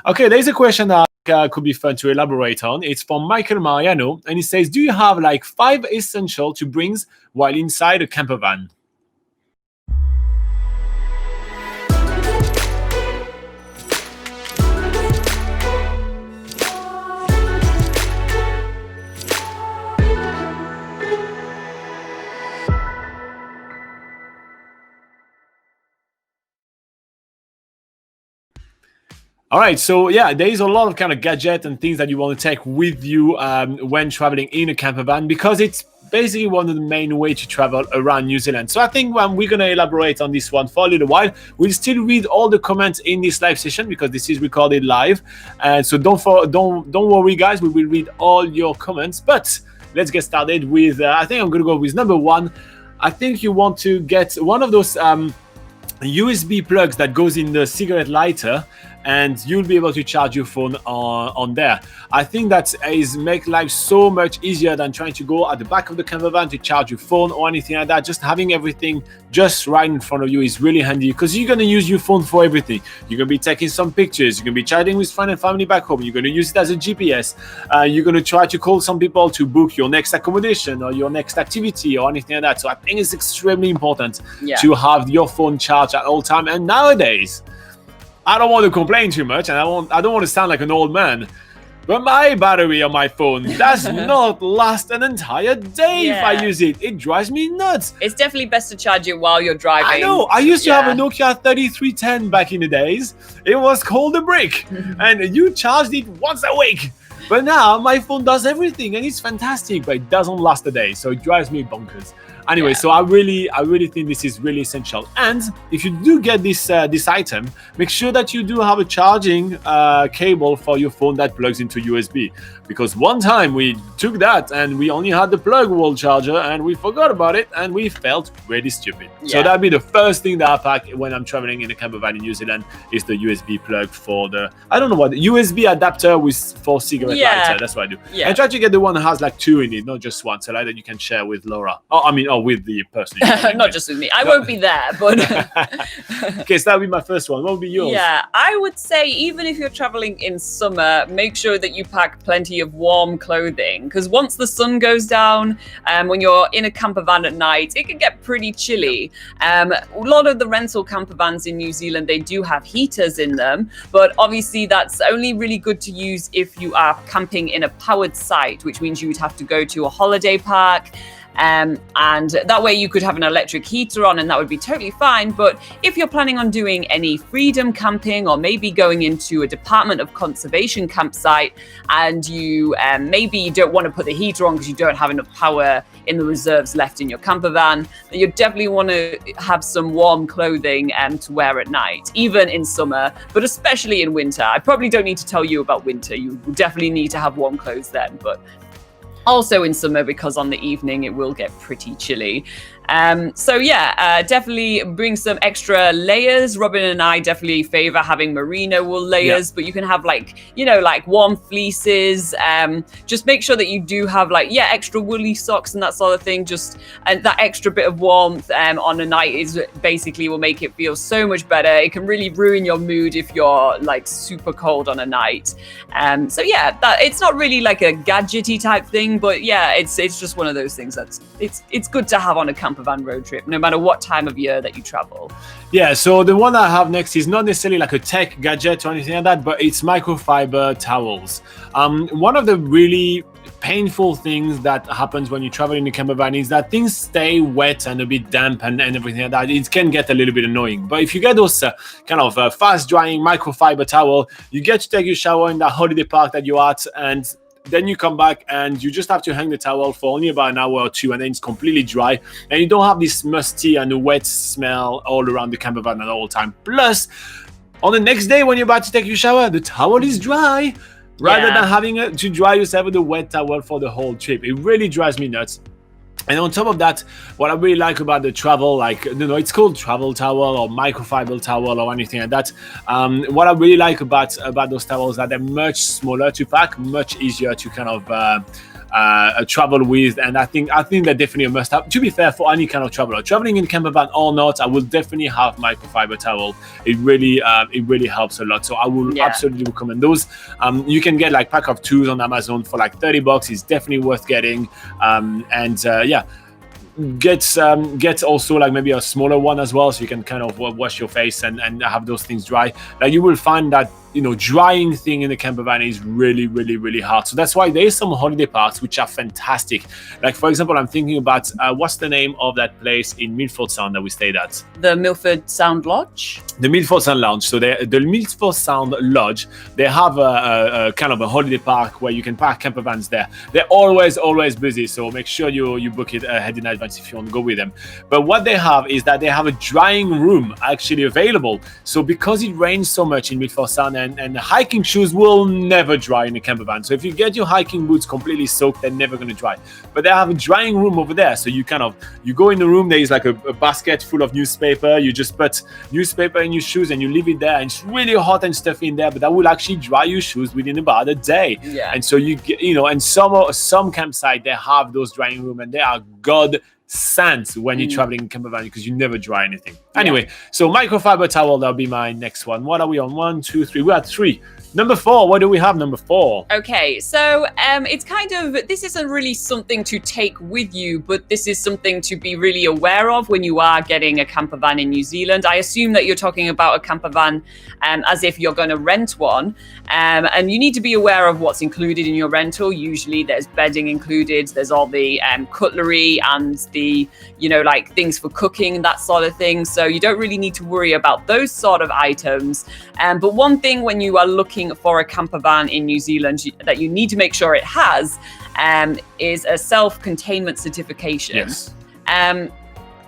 Okay, there's a question that could be fun to elaborate on. It's from Michael Mariano, and he says, "Do you have like 5 essential to brings while inside a camper van?" All right, so yeah, there is a lot of kind of gadget and things that you want to take with you when traveling in a camper van, because it's basically one of the main ways to travel around New Zealand. So I think we're going to elaborate on this one for a little while. We'll still read all the comments in this live session because this is recorded live, and so don't worry, guys. We will read all your comments, but let's get started with. I think I'm going to go with number one. I think you want to get one of those USB plugs that goes in the cigarette lighter, and you'll be able to charge your phone on there. I think that is make life so much easier than trying to go at the back of the camper van to charge your phone or anything like that. Just having everything just right in front of you is really handy, because you're going to use your phone for everything. You're going to be taking some pictures, you're going to be chatting with friends and family back home, you're going to use it as a GPS, you're going to try to call some people to book your next accommodation or your next activity or anything like that. So I think it's extremely important to have your phone charged at all time. And nowadays, I don't want to complain too much, and I don't want to sound like an old man, but my battery on my phone does not last an entire day if I use it. It drives me nuts. It's definitely best to charge it while you're driving. I know. I used to have a Nokia 3310 back in the days. It was called a brick, and you charged it once a week. But now my phone does everything, and it's fantastic, but it doesn't last a day, so it drives me bonkers. Anyway, so I really think this is really essential. And if you do get this item, make sure that you do have a charging cable for your phone that plugs into USB. Because one time we took that and we only had the plug wall charger and we forgot about it and we felt really stupid. So that'd be the first thing that I pack when I'm traveling in a camper van in New Zealand, is the USB plug for the, I don't know what, USB adapter for cigarette lighter. That's what I do. And try to get the one that has like 2 in it, not just one, so like that you can share with Laura. With the person. Not just with me. I won't be there, but... Okay, so that would be my first one. What would be yours? Yeah, I would say even if you're traveling in summer, make sure that you pack plenty of warm clothing, because once the sun goes down, when you're in a camper van at night, it can get pretty chilly. A lot of the rental camper vans in New Zealand, they do have heaters in them, but obviously that's only really good to use if you are camping in a powered site, which means you would have to go to a holiday park. And that way you could have an electric heater on and that would be totally fine. But if you're planning on doing any freedom camping, or maybe going into a Department of Conservation campsite, and you maybe you don't want to put the heater on because you don't have enough power in the reserves left in your camper van, then you definitely want to have some warm clothing to wear at night, even in summer, but especially in winter. I probably don't need to tell you about winter. You definitely need to have warm clothes then, but also in summer, because on the evening it will get pretty chilly. Definitely bring some extra layers. Robin and I definitely favor having merino wool layers, but you can have like warm fleeces. Just make sure that you do have extra woolly socks and that sort of thing. And that extra bit of warmth on a night is basically will make it feel so much better. It can really ruin your mood if you're like super cold on a night. That it's not really like a gadgety type thing, but it's just one of those things that's it's good to have on a camper van road trip, no matter what time of year that you travel. So the one I have next is not necessarily like a tech gadget or anything like that, but it's microfiber towels. One of the really painful things that happens when you travel in a camper van is that things stay wet and a bit damp and everything like that. It can get a little bit annoying. But if you get those fast drying microfiber towel, you get to take your shower in that holiday park that you're at, and then you come back and you just have to hang the towel for only about an hour or two, and then it's completely dry, and you don't have this musty and wet smell all around the camper van at all time. Plus, on the next day when you're about to take your shower, the towel is dry, rather than having to dry yourself with a wet towel for the whole trip. It really drives me nuts. And on top of that, what I really like about the travel, it's called travel towel or microfiber towel or anything like that. What I really like about those towels is that they're much smaller to pack, much easier to travel with, and I think they're definitely a must-have. To be fair, for any kind of traveler, traveling in camper van or not, I will definitely have microfiber towel. It really helps a lot. So I will absolutely recommend those. You can get like pack of 2 on Amazon for like $30. It's definitely worth getting. Get also like maybe a smaller one as well, so you can kind of wash your face and have those things dry. Like you will find that drying thing in the camper van is really hard. So that's why there is some holiday parks which are fantastic. Like for example, I'm thinking about what's the name of that place in Milford Sound that we stayed at? The Milford Sound Lodge. The Milford Sound Lounge. So the Milford Sound Lodge, they have a kind of a holiday park where you can park camper vans there. They're always busy, so make sure you book it ahead in advance if you want to go with them. But what they have is that they have a drying room actually available. So because it rains so much in Milford Sound, and hiking shoes will never dry in a camper van. So if you get your hiking boots completely soaked, they're never going to dry. But they have a drying room over there. So you go in the room, there is like a basket full of newspaper. You just put newspaper in your shoes and you leave it there. And it's really hot and stuffy in there, but that will actually dry your shoes within about a day. Yeah. And so and some campsite, they have those drying room, and they are godsend when you're traveling in camper van, because you never dry anything. Anyway, so microfiber towel, that'll be my next one. What are we on? 1, 2, 3. We're at 3. Number 4. What do we have? Number 4. Okay, so it's kind of, this isn't really something to take with you, but this is something to be really aware of when you are getting a camper van in New Zealand. I assume that you're talking about a camper van as if you're going to rent one, and you need to be aware of what's included in your rental. Usually there's bedding included, there's all the cutlery and the like things for cooking, that sort of thing. So you don't really need to worry about those sort of items. But one thing when you are looking for a camper van in New Zealand that you need to make sure it has is a self-containment certification. Yes.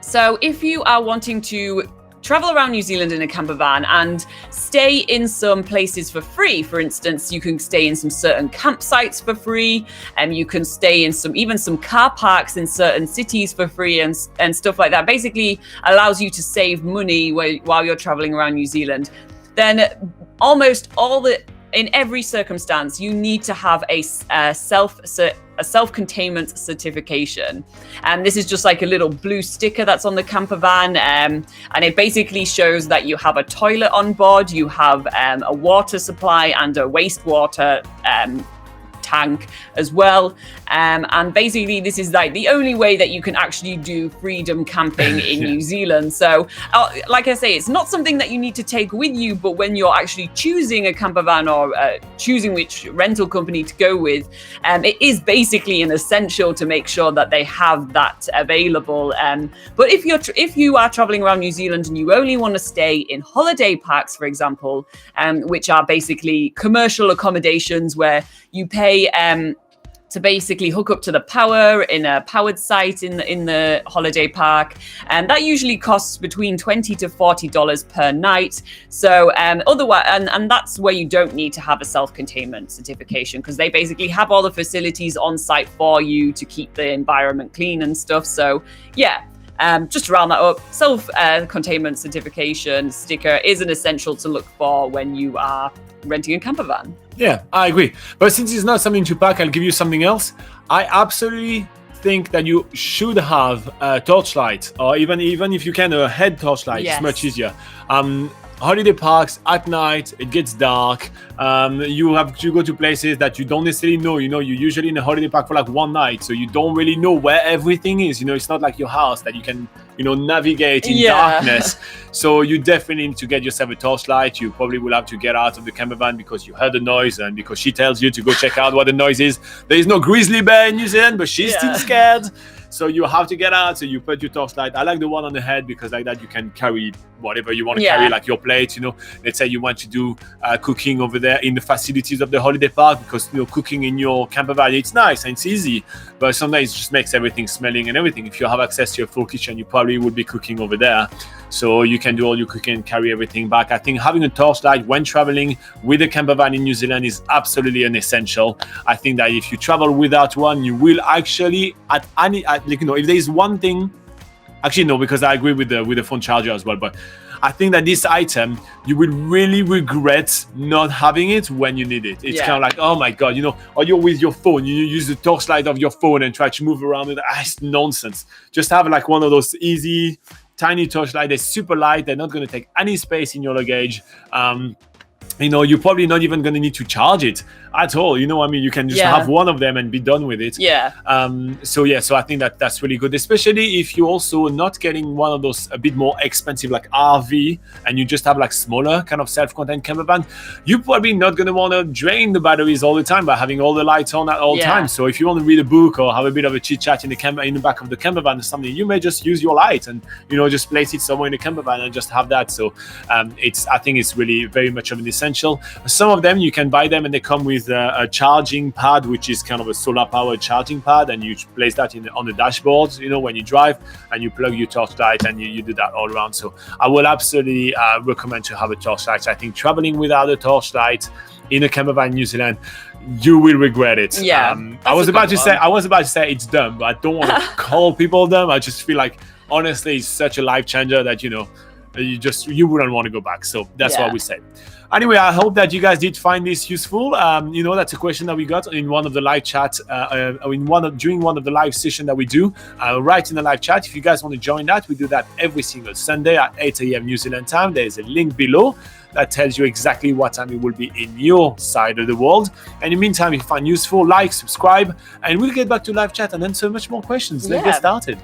So if you are wanting to travel around New Zealand in a camper van and stay in some places for free, for instance, you can stay in some certain campsites for free, and you can stay in some car parks in certain cities for free, and stuff like that. Basically allows you to save money while you're traveling around New Zealand. Then in every circumstance, you need to have a self-containment certification. And this is just like a little blue sticker that's on the camper van. And it basically shows that you have a toilet on board, you have a water supply and a wastewater tank as well. And basically this is like the only way that you can actually do freedom camping in New Zealand. So like I say, it's not something that you need to take with you, but when you're actually choosing a camper van or choosing which rental company to go with, it is basically an essential to make sure that they have that available. But if you are traveling around New Zealand and you only want to stay in holiday parks, for example, which are basically commercial accommodations where you pay to basically hook up to the power in a powered site in the holiday park, and that usually costs between $20 to $40 per night. So otherwise, and that's where you don't need to have a self-containment certification, because they basically have all the facilities on site for you to keep the environment clean and stuff. So yeah. Just to round that up, self-containment certification sticker is an essential to look for when you are renting a camper van. Yeah, I agree. But since it's not something to pack, I'll give you something else. I absolutely think that you should have a torchlight, or even if you can, a head torchlight. Yes. It's much easier. Holiday parks at night, it gets dark. You have to go to places that you don't necessarily know. You're usually in a holiday park for like one night, so you don't really know where everything is. It's not like your house that you can navigate in darkness. So you definitely need to get yourself a torchlight. You probably will have to get out of the camper van because you heard the noise, and because she tells you to go check out what the noise is. There is no grizzly bear in New Zealand, but she's still scared. So you have to get out. So you put your torchlight. I like the one on the head because like that you can carry whatever you want to carry, like your plate. Let's say you want to do cooking over there in the facilities of the holiday park, because cooking in your camper van, it's nice and it's easy, but sometimes it just makes everything smelling and everything. If you have access to your full kitchen, you probably would be cooking over there. So you can do all your cooking and carry everything back. I think having a torchlight when traveling with a camper van in New Zealand is absolutely an essential. I think that if you travel without one, you will actually if there is one thing, actually no, because I agree with the phone charger as well. But I think that this item, you will really regret not having it when you need it. It's kind of like, oh my God, or you're with your phone, you use the torchlight of your phone and try to move around with it. It's nonsense. Just have like one of those easy, tiny torchlight. They're super light. They're not going to take any space in your luggage. You're probably not even going to need to charge it at all. You can just have one of them and be done with it. So I think that's really good, especially if you're also not getting one of those a bit more expensive like RV, and you just have like smaller kind of self-contained campervan. You're probably not going to want to drain the batteries all the time by having all the lights on at all times. So if you want to read a book or have a bit of a chit chat in the back of the campervan or something, you may just use your light and just place it somewhere in the campervan and just have that. So I think it's really very much of an essential. Some of them you can buy them and they come with a charging pad, which is kind of a solar powered charging pad, and you place that on the dashboard when you drive, and you plug your torchlight and you do that all around. So I will absolutely recommend to have a torchlight. I think traveling without a torchlight in a campervan in New Zealand, you will regret it. I was about to say it's dumb, but I don't want to call people dumb. I just feel like honestly it's such a life changer that you wouldn't want to go back. So that's what we say. Anyway, I hope that you guys did find this useful. That's a question that we got in one of the live chats, during one of the live sessions that we do, right in the live chat. If you guys want to join that, we do that every single Sunday at 8 a.m. New Zealand time. There's a link below that tells you exactly what time it will be in your side of the world. And in the meantime, if you find useful, like, subscribe, and we'll get back to live chat and answer much more questions. Let's get started.